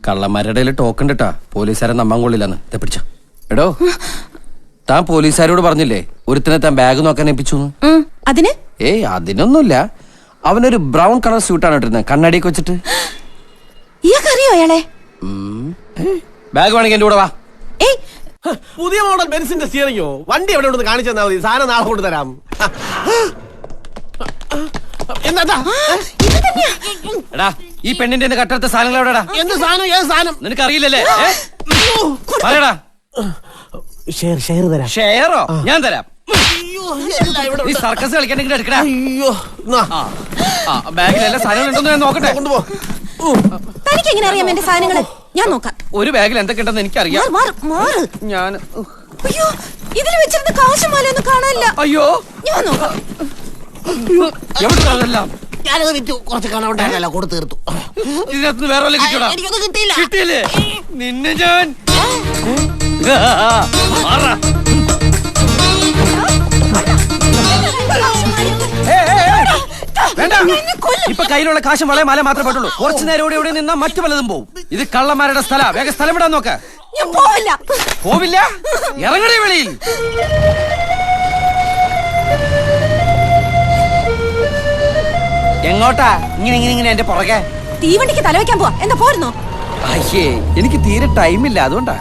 കള്ളന്മാരുടെ ടോക്കൺ ഇട്ടാ പോലീസുകാരെ നമ്പാൻ കൊള്ളില്ലെന്ന് പിടിച്ച. എടോ, താൻ പോലീസുകാരോട് പറഞ്ഞില്ലേ ഒരുത്തിനെ താൻ ബാഗ് നോക്കാൻ ഏൽപ്പിച്ചു? അതിന്? ഏയ് അതിനൊന്നുമില്ല. അവനൊരു ബ്രൗൺ കളർ സ്യൂട്ടാണ് ഇട്ടിരുന്നത്, കണ്ണാടിയൊക്കെ വെച്ചിട്ട്. അറിയോ അയാളെ? ബാഗ് വേണമെങ്കിൽ എന്റെ കൂടെ വാ. പുതിയ മോഡൽ ബെൻസിന്റെ സ്റ്റിയറിംഗോ? വണ്ടി എവിടെ ഉണ്ടെന്ന് കാണിച്ചു തന്നാ മതി, സാധനം നാളെ കൊണ്ട് തരാം. എടാ, ഈ പെണ്ണിന്റെ കട്ടെടുത്ത സാധനങ്ങൾ എവിടെടാ? എന്ത് സാധനം? ഏത് സാധനം? നിനക്ക് അറിയില്ലല്ലേ? പറയടാ. ഷെയർ തരാം. ഷെയറോ? ഞാൻ തരാം. ഈ സർക്കസ് കളിക്കണ്ടെങ്കിൽ എടുക്കടാ. ബാഗിലെല്ലാം സാധനങ്ങൾ ഉണ്ടോ ഞാൻ നോക്കട്ടെ. തനിക്ക് എങ്ങനെ അറിയാം എന്റെ സാധനങ്ങള്? ഞാൻ നോക്കാം. ഒരു ബാഗിൽ എന്തൊക്കെ ഉണ്ടെന്ന് എനിക്കറിയാം. ഞാൻ അയ്യോ, ഇതിൽ വെച്ചിരുന്ന കാശുമാലൊന്നും കാണാനില്ല. അയ്യോ, ഞാൻ നോക്കാം. എവിടെല്ലാം ഞാനത് വിറ്റു, കുറച്ച് കാണാൻ കൊടുത്തു തീർത്തു. ഇതിനകത്ത് വേറെ വല്ല കിട്ടിയോടാ? കിട്ടിയില്ലേ? നിന്നെ ഞാൻ വേണ്ട. ഇപ്പൊ കയ്യിലുള്ള കാശും വളയും മാല മാത്രമേ പറ്റുള്ളൂ. കുറച്ചു നേരം ഇവിടെ നിന്നാ മറ്റു പലതും പോവും. ഇത് കള്ളന്മാരുടെ സ്ഥല. വേഗം സ്ഥലം വിടാൻ നോക്ക. പോവില്ല? ഇറങ്ങണേ വെളിയിൽ. എങ്ങോട്ടാ? ഇങ്ങനെ എന്റെ പുറകെ. തീവണ്ടിക്ക് തലവെക്കാൻ പോവാ. എന്താ പോരുന്നോ? അയ്യേ, എനിക്ക് തീരെ ടൈമില്ല, അതുകൊണ്ടാ.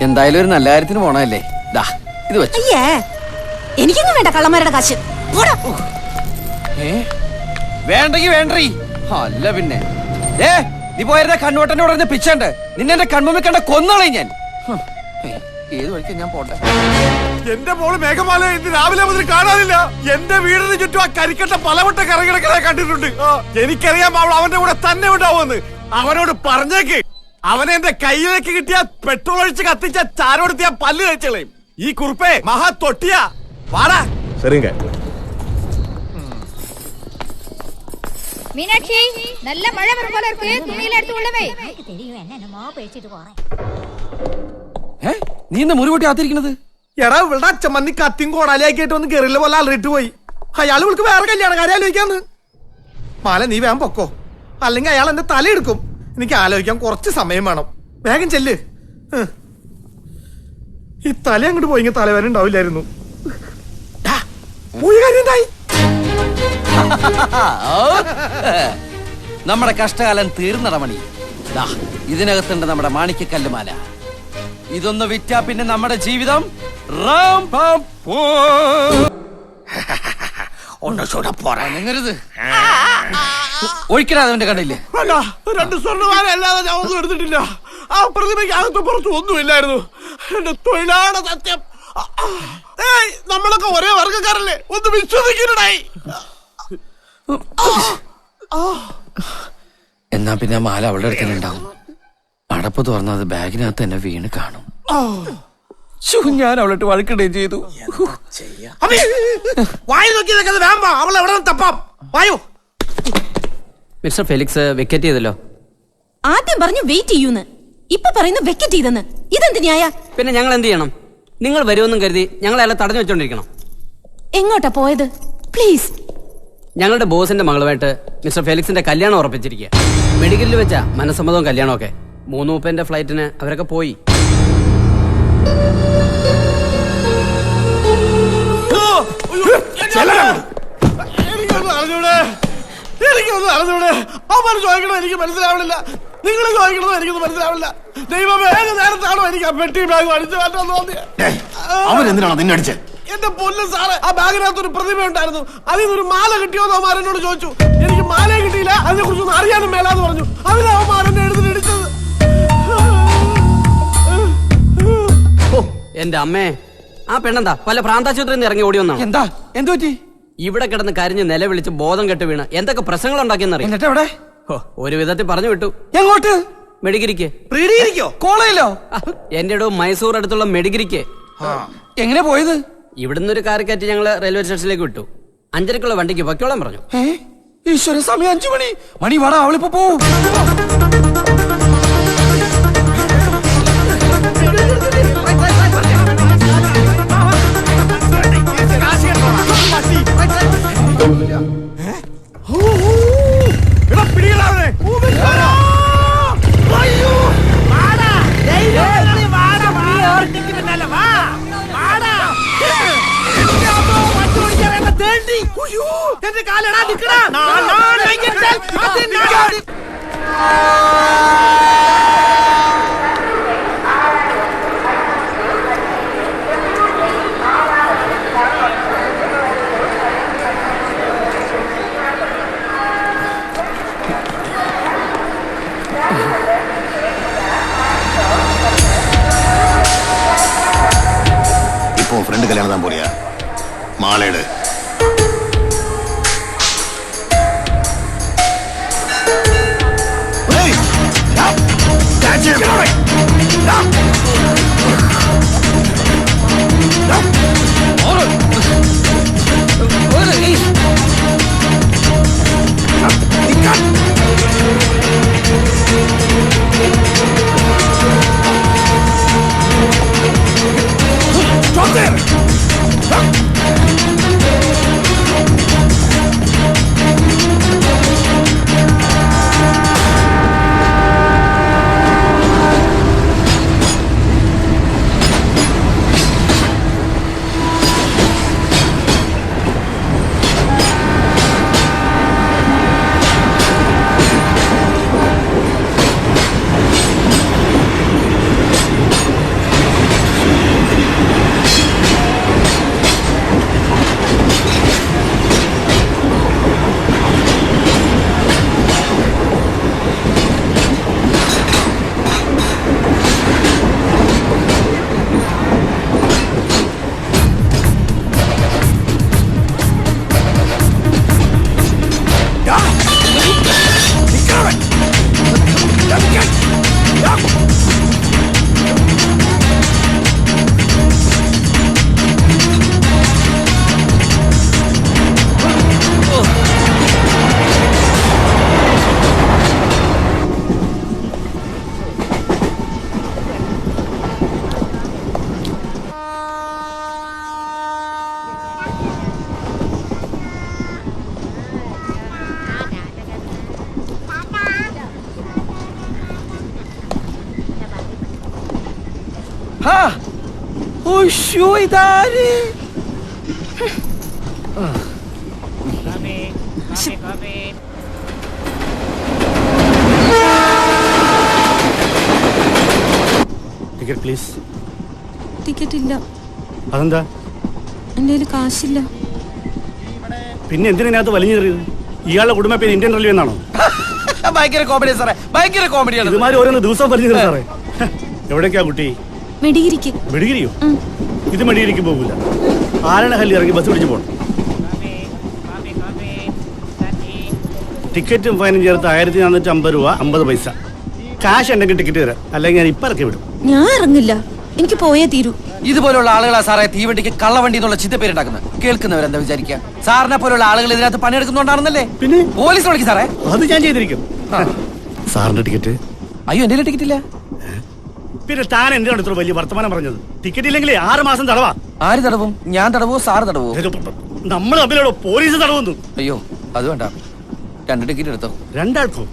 എന്തായാലും ഒരു നല്ല കാര്യത്തിന് പോണല്ലേ. ഇത് വെച്ചു. അയ്യേ, എനിക്കൊന്നും വേണ്ട കള്ളന്മാരുടെ കാശ്. വേണ്ടെങ്കി വേണ്ടീ. അല്ല പിന്നെ നീ പോയിരുന്ന കണ്ണുവട്ടന്റെ ഉടനെ പിച്ചുണ്ട്. നിന്നെ എന്റെ കൺമുമ്പിൽ കണ്ട കൊന്നോളെ ഞാൻ. ഏത് വഴിക്കാ ഞാൻ പോട്ടെ? എന്റെ മോള് മേഘമാല ഇന്ന് രാവിലെ മുതൽ കാണാനില്ല. എന്റെ വീടിന് ചുറ്റും ആ കരിക്കട്ട പലവട്ട കറങ്ങിടക്കണ കണ്ടിട്ടുണ്ട്. എനിക്കറിയാം അവൾ അവന്റെ കൂടെ തന്നെ ഉണ്ടാവുമെന്ന്. അവനോട് പറഞ്ഞേക്ക്. അവനെ എന്റെ കയ്യിലേക്ക് കിട്ടിയ പെട്രോൾ ഒഴിച്ച് കത്തിച്ച ചാരോടുത്തിയ പല്ല് കഴിച്ചളയും. ഈ കുറുപ്പേ മഹാ തൊട്ടിയാ. വാടാ. ശരിങ്ക. மீனாட்சி, நல்ல மழை வரும் போல இருக்கு. துணியில எடுத்து உள்ள வை. எனக்கு தெரியும், என்னமோ பேசிட்டு போறேன். നീ എന്താ മുറിവോട്ടി ആത്തിരിക്കുന്നത്? എടാ, ഇവിടെ അച്ഛമ്മന്നി കത്തിയും കോടാലിയാക്കിയിട്ട് ഒന്ന് കയറില്ല പോലെ അലറിട്ട് പോയി. അയാൾ വിളിക്ക് വേറെ കല്യാണക്കാരെ ആലോചിക്കാന്ന്. മാല നീ വേഗം പൊക്കോ, അല്ലെങ്കിൽ അയാൾ എന്റെ തല എടുക്കും. എനിക്ക് ആലോചിക്കാൻ കുറച്ച് സമയം വേണം. വേഗം ചെല്ല്. ഈ തല അങ്ങോട്ട് പോയി തലവേദന ഉണ്ടാവില്ലായിരുന്നു. നമ്മുടെ കഷ്ടകാലം തീർന്നട മണി. ഇതിനകത്തുണ്ട് നമ്മുടെ മാണിക്യക്കല്ലുമാല. ഇതൊന്ന് വിറ്റാ പിന്നെ നമ്മുടെ ജീവിതം ഒഴിക്കണ അവന്റെ കണ്ടില്ലേ? രണ്ട് സ്വർണ്ണമാല അല്ലാതെ ഞാൻ ഒന്നും എടുത്തിട്ടില്ല. ആ പ്രതിമയ്ക്ക് അകത്ത് പുറത്ത് ഒന്നുമില്ലായിരുന്നു. എന്റെ തൊഴിലാണ് സത്യം. നമ്മളൊക്കെ ഒരേ വർഗക്കാരല്ലേ, ഒന്ന് വിശ്വസിക്കണ്ടായി. എന്നാ പിന്നെ മാല അവളുടെ അടുത്തുണ്ടാവും. അടപ്പ് തുറന്നത് ബാഗിനകത്ത് എന്നെ വീണ് കാണും. ഞാൻ അവളിട്ട് വഴക്കിടുകയും ചെയ്തു. മിസ്റ്റർ ഫെലിക്സ് വെക്കറ്റ് ചെയ്തല്ലോ. ആദ്യം പറഞ്ഞു വെയിറ്റ് ചെയ്യൂന്ന്, ഇപ്പൊ പറയുന്നു വെക്കറ്റ് ചെയ്തെന്ന്. ഇതെന്ത് ന്യായ? പിന്നെ ഞങ്ങൾ എന്ത് ചെയ്യണം? നിങ്ങൾ വരുമെന്നും കരുതി ഞങ്ങൾ അയാളെ തടഞ്ഞു വെച്ചോണ്ടിരിക്കണം. എങ്ങോട്ടാ പോയത്? പ്ലീസ്. ഞങ്ങളുടെ ബോസിന്റെ മകളുമായിട്ട് മിസ്റ്റർ ഫെലിക്സിന്റെ കല്യാണം ഉറപ്പിച്ചിരിക്കുക. മെഡിക്കലിൽ വെച്ചാ മനസ്സമ്മതവും കല്യാണമൊക്കെ. 3:30 ഫ്ലൈറ്റിന് അവരൊക്കെ പോയി. എനിക്കൊന്നും അറിഞ്ഞൂടെ. അവൻ ചോദിക്കണോ എനിക്ക് മനസ്സിലാവണില്ല. നിങ്ങൾ ചോദിക്കണോ എനിക്കൊന്നും മനസ്സിലാവില്ല. ദൈവമേ, ഏത് നേരത്താണോ എനിക്ക് ആ പെട്ടി ബാഗ് അടിച്ചു മാറ്റാൻ തോന്നിയത്? അവനെന്തിനാണോ നിന്നടിച്ചത്? എന്റെ പൊന്നും സാറ്, ആ ബാഗിനകത്തൊരു പ്രതിമ ഉണ്ടായിരുന്നു. അതിൽ നിന്നൊരു മാല കിട്ടിയോന്ന് അവന്മാരെന്നോട് ചോദിച്ചു. എനിക്ക് മാലയെ കിട്ടിയില്ല, അതിനെ കുറിച്ചൊന്നും അറിയാനും മേലാന്ന് പറഞ്ഞു. അതിന് അവന്മാരെന്നെ എടുത്തിടിച്ചത്. എന്റെ അമ്മേ, ആ പെണ്ണെന്താ വല്ല പ്രാന്താശുപത്രിയിൽ നിന്ന് ഇറങ്ങി ഓടി വന്നാണ്. എന്താ എന്ത് പറ്റി? ഇവിടെ കിടന്ന് കരഞ്ഞ് നിലവിളിച്ച് ബോധം കെട്ട് വീണ് എന്തൊക്കെ പ്രശ്നങ്ങൾ ഉണ്ടാക്കിയെന്നറിയാം. എന്നിട്ട് എവിടെ? ഒരു വിധത്തിൽ പറഞ്ഞു വിട്ടു. എങ്ങോട്ട്? മെഡിഗിരിക്ക്. കോളേജിലോ? എന്റെ ഇടവും മൈസൂർ അടുത്തുള്ള മെഡിഗിരിക്ക്. എങ്ങനെ പോയത്? ഇവിടുന്ന് ഒരു കാർ കയറ്റി ഞങ്ങള് റെയിൽവേ സ്റ്റേഷനിലേക്ക് വിട്ടു. 5:30 വണ്ടിക്ക് പൊക്കോളാൻ പറഞ്ഞു. ഈശ്വര, സമയം 5 മണി. മണി വാടാ, അവളിപ്പോ പോവും. പിടികളാവേ. இப்போ ஃப்ரெண்டு கல்யாணம் தான் போறியா? மாலையிடு. ഇതാര്? Ticket please. ടിക്കറ്റ് ഇല്ല. അതെന്താ? എന്റെ കയ്യിൽ കാശില്ല. പിന്നെ എന്തിനകത്ത് വലിഞ്ഞു കയറിയത്? ഇയാളുടെ കുടുംബ പേര് ഇന്ത്യൻ റെയിൽവേ എന്നാണോ? ഭയങ്കര കോമഡി സാറേ, ഭയങ്കര കോമഡിയാണ്. ഇതുമാതിരി ഓരോന്ന് ദിവസം വലിഞ്ഞു കയറി സാറേ. എവിടേക്കാ കുട്ടി? മെഡിഗിരിക്ക്. മെഡിഗിരിയോ? ഇത് മെഡിഗിരിക്ക് പോകില്ല. ആരണഹല്ലി ഇറങ്ങി ബസ് പിടിച്ച് പോകണം. ടിക്കറ്റും ഫൈനും ചേർത്ത് 1450 രൂപ 50 പൈസ. കാശ് ഉണ്ടെങ്കിൽ ടിക്കറ്റ് തരാം, അല്ലെങ്കിൽ ഞാൻ ഇപ്പം ഇറക്കി വിടും. ഞാൻ ഇറങ്ങില്ല, എനിക്ക് പോയേ തീരൂ. ഇതുപോലുള്ള ആളുകളാ സാറേ തീവണ്ടിക്ക് കള്ളവണ്ടി എന്നുള്ള ചിത്തപ്പേരുണ്ടാക്കുന്നത്. കേൾക്കുന്നവരെന്താ വിചാരിക്കുക? സാറിനെ പോലുള്ള ആളുകൾ ഇതിനകത്ത് പണിയെടുക്കുന്നുണ്ടാണെന്നല്ലേ? പിന്നെ പോലീസ് വിളിക്കും സാറേ. അത് ഞാൻ ചെയ്തിരിക്കും. സാറിന്റെ ടിക്കറ്റ്? അയ്യോ, എന്റെ ടിക്കറ്റ് ഇല്ല. പിന്നെ താൻ എന്തിനാണ് ഇത്ര വലിയ വർത്തമാനം പറഞ്ഞത്? ടിക്കറ്റ് ഇല്ലെങ്കിൽ 6 മാസം തടവാ. ആര് തടവും? ഞാൻ തടവോ സാറ് തടവോ? നമ്മൾ തമ്മിലാണോ പോലീസ് തടവുന്നു? അയ്യോ, അത് വേണ്ട. 2 ടിക്കറ്റ് എടുത്തോ. 2 ആൾക്കോ?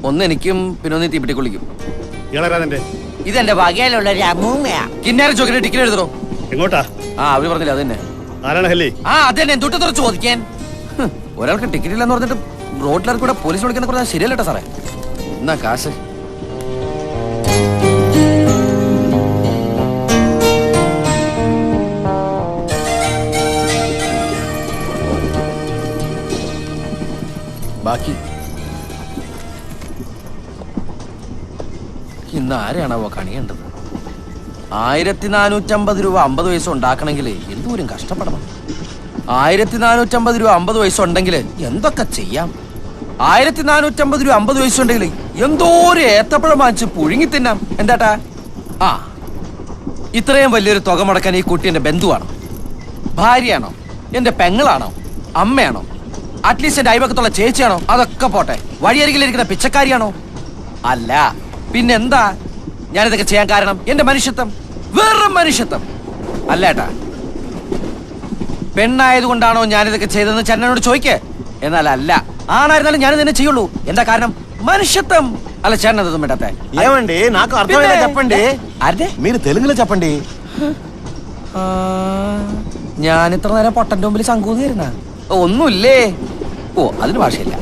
ഒന്ന് എനിക്കും പിന്നെ ഒന്ന് തീപ്പിട്ടി കുളിക്കും. ഇളരാതെ ഇതെന്റെ വകയിലുള്ള ഒരു അമ്മൂമ്മയാ. കിന്നാരം ചോക്കിന്റെ ടിക്കറ്റ് എടുത്തോ. എങ്ങോട്ടാ? അവര് പറഞ്ഞില്ല, അത് തന്നെ. ആരാണഹല്ലി? അത് തന്നെ. എന്തൊട്ട് തുറച്ച് ചോദിക്കാൻ? ഒരാൾക്ക് ടിക്കറ്റ് ഇല്ലെന്ന് പറഞ്ഞിട്ട് റോഡിലിറക്കി കൂടെ പോലീസ് വിളിക്കുന്ന പറഞ്ഞാൽ ശരിയല്ലട്ടോ സാറേ. എന്നാ കാശ്? ബാക്കി ഇന്ന് ആരെയാണാവോ കണിയേണ്ടത്? 1450 രൂപ 50 പൈസ ഉണ്ടാക്കണമെങ്കിൽ എന്തോരം കഷ്ടപ്പെടണം. 1450 രൂപ 50 പൈസ ഉണ്ടെങ്കിൽ എന്തൊക്കെ ചെയ്യാം. 1450 രൂപ 50 പൈസ ഉണ്ടെങ്കിൽ എന്തോരം ഏത്തപ്പഴം വാങ്ങിച്ച് പുഴുങ്ങി തിന്നാം. എന്താട്ടാ? ഇത്രയും വലിയൊരു തുക മുടക്കാൻ ഈ കുട്ടി എന്റെ ബന്ധുവാണോ? ഭാര്യയാണോ? എന്റെ പെങ്ങളാണോ? അമ്മയാണോ? അറ്റ്ലീസ്റ്റ് എന്റെ അയൽവക്കത്തുള്ള ചേച്ചിയാണോ? അതൊക്കെ പോട്ടെ, വഴിയരികിലിരിക്കുന്ന പിച്ചക്കാരിയാണോ? അല്ല, പിന്നെന്താ ഞാനിതൊക്കെ ചെയ്യാൻ കാരണം? എന്റെ മനുഷ്യത്വം, വെറും മനുഷ്യത്വം. അല്ലേട്ടാ, പെണ്ണായതുകൊണ്ടാണോ ഞാനിതൊക്കെ ചെയ്തതെന്ന് ചേട്ടനോട് ചോദിക്കേ. എന്നാൽ അല്ല, ആണായിരുന്നാലും ഞാനിത് തന്നെ ചെയ്യുള്ളൂ. എന്താ കാരണം? మనుషత్వం అలా చేరనదు మేటతే ఏమండి నాకు అర్థమైనా చెప్పండి అరే మీరు తెలుగులో చెప్పండి ഞാൻ ഇത്ര നേരം പൊട്ടന്റെ മുമ്പിൽ ശങ്കൂന്നിരുന്ന ഒന്നുമില്ലേ ഓ അതിന് ഭാഷയില്ല